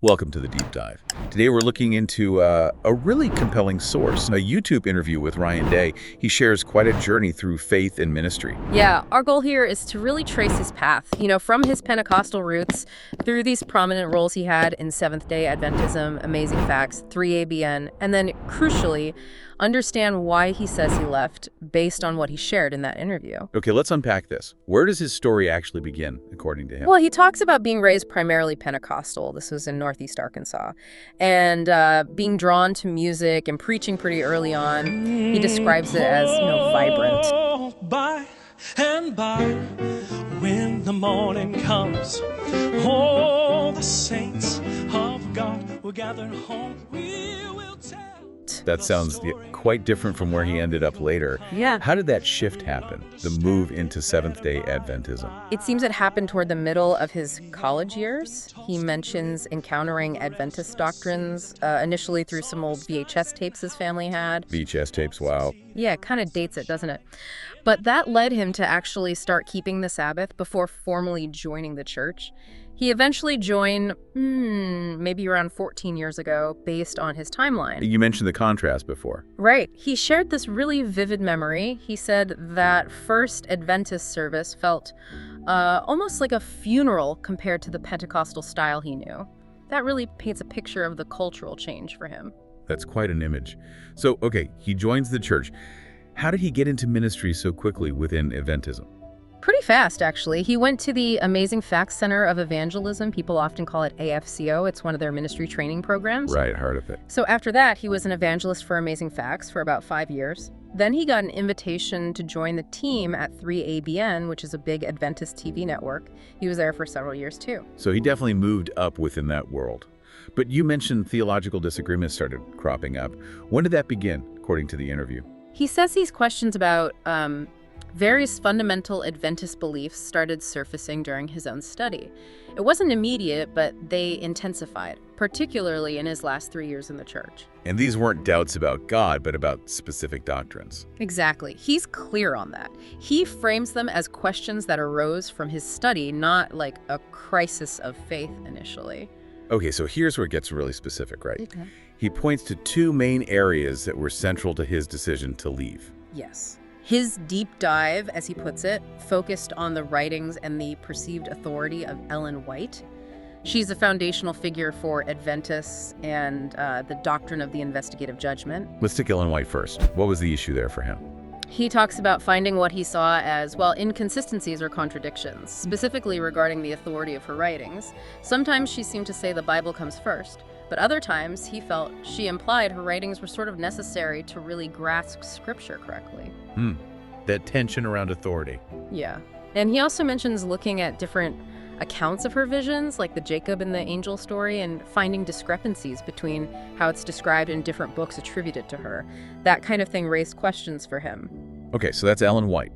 Welcome to the Deep Dive. Today we're looking into a really compelling source, a YouTube interview with Ryan Day. He shares quite a journey through faith and ministry. Yeah, our goal here is to really trace his path, from his Pentecostal roots through these prominent roles he had in Seventh-day Adventism, Amazing Facts, 3ABN, and then, crucially, understand why he says he left based on what he shared in that interview. Okay, let's unpack this. Where does his story actually begin, according to him? Well, he talks about being raised primarily Pentecostal. This was in Northeast Arkansas. And being drawn to music and preaching pretty early on. He describes it as, vibrant. By and by, when the morning comes, all the saints of God will gather home. We will tell. That sounds quite different from where he ended up later. Yeah. How did that shift happen, the move into Seventh-day Adventism? It seems it happened toward the middle of his college years. He mentions encountering Adventist doctrines, initially through some old VHS tapes his family had. VHS tapes, wow. Yeah, it kind of dates it, doesn't it? But that led him to actually start keeping the Sabbath before formally joining the church. He eventually joined maybe around 14 years ago, based on his timeline. You mentioned the contrast before. Right. He shared this really vivid memory. He said that first Adventist service felt almost like a funeral compared to the Pentecostal style he knew. That really paints a picture of the cultural change for him. That's quite an image. So, okay, he joins the church. How did he get into ministry so quickly within Adventism? Pretty fast, actually. He went to the Amazing Facts Center of Evangelism. People often call it AFCO. It's one of their ministry training programs. Right, heard of it. So after that, he was an evangelist for Amazing Facts for about 5 years. Then he got an invitation to join the team at 3ABN, which is a big Adventist TV network. He was there for several years, too. So he definitely moved up within that world. But you mentioned theological disagreements started cropping up. When did that begin, according to the interview? He says these questions about various fundamental Adventist beliefs started surfacing during his own study. It wasn't immediate, but they intensified, particularly in his last 3 years in the church. And these weren't doubts about God, but about specific doctrines. Exactly. He's clear on that. He frames them as questions that arose from his study, not like a crisis of faith initially. Okay, so here's where it gets really specific, right? Okay. He points to two main areas that were central to his decision to leave. Yes. His deep dive, as he puts it, focused on the writings and the perceived authority of Ellen White. She's a foundational figure for Adventists and the doctrine of the investigative judgment. Let's take Ellen White first. What was the issue there for him? He talks about finding what he saw as, inconsistencies or contradictions, specifically regarding the authority of her writings. Sometimes she seemed to say the Bible comes first, but other times he felt she implied her writings were sort of necessary to really grasp Scripture correctly. That tension around authority. Yeah. And he also mentions looking at different accounts of her visions, like the Jacob and the angel story, and finding discrepancies between how it's described in different books attributed to her. That kind of thing raised questions for him. Okay, so that's Ellen White.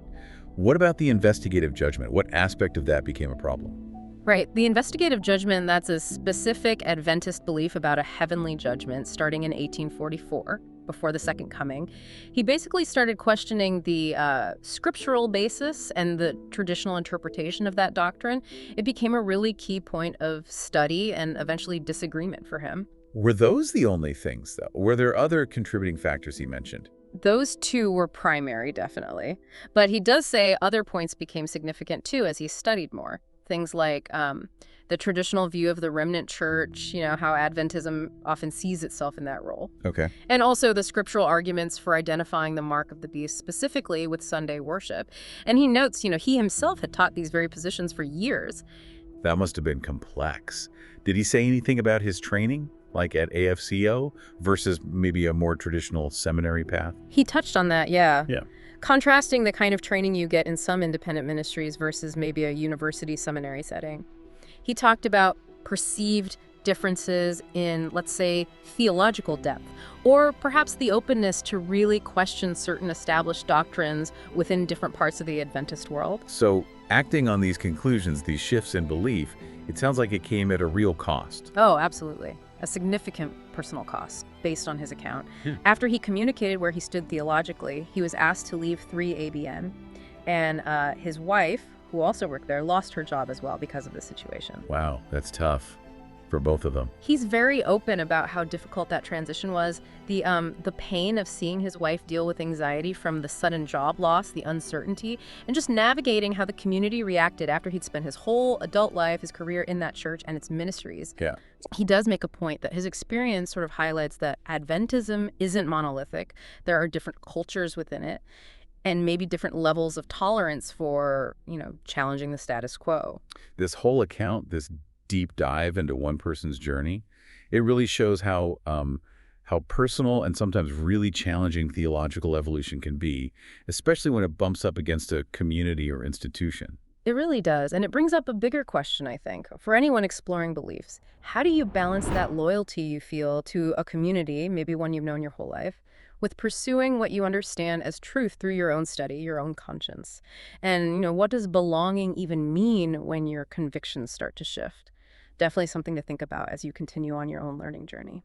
What about the investigative judgment? What aspect of that became a problem? Right. The investigative judgment, that's a specific Adventist belief about a heavenly judgment starting in 1844, before the Second Coming. He basically started questioning the scriptural basis and the traditional interpretation of that doctrine. It became a really key point of study and eventually disagreement for him. Were those the only things, though? Were there other contributing factors he mentioned? Those two were primary, definitely. But he does say other points became significant, too, as he studied more. Things like the traditional view of the remnant church, how Adventism often sees itself in that role. Okay. And also the scriptural arguments for identifying the mark of the beast, specifically with Sunday worship. And he notes, he himself had taught these very positions for years. That must have been complex. Did he say anything about his training, like at AFCO, versus maybe a more traditional seminary path? He touched on that, yeah. Yeah. Contrasting the kind of training you get in some independent ministries versus maybe a university seminary setting. He talked about perceived differences in, let's say, theological depth, or perhaps the openness to really question certain established doctrines within different parts of the Adventist world. So, acting on these conclusions, these shifts in belief, it sounds like it came at a real cost. Oh, absolutely. A significant personal cost, based on his account. After he communicated where he stood theologically, he was asked to leave 3ABN, and his wife, who also worked there, lost her job as well because of the situation. Wow, that's tough. for both of them. He's very open about how difficult that transition was. The pain of seeing his wife deal with anxiety from the sudden job loss, the uncertainty, and just navigating how the community reacted after he'd spent his whole adult life, his career in that church and its ministries. Yeah. He does make a point that his experience sort of highlights that Adventism isn't monolithic. There are different cultures within it, and maybe different levels of tolerance for, challenging the status quo. This whole account, this deep dive into one person's journey, it really shows how personal and sometimes really challenging theological evolution can be, especially when it bumps up against a community or institution. It really does, and it brings up a bigger question, I think, for anyone exploring beliefs. How do you balance that loyalty you feel to a community, maybe one you've known your whole life, with pursuing what you understand as truth through your own study, your own conscience? And, what does belonging even mean when your convictions start to shift? Definitely something to think about as you continue on your own learning journey.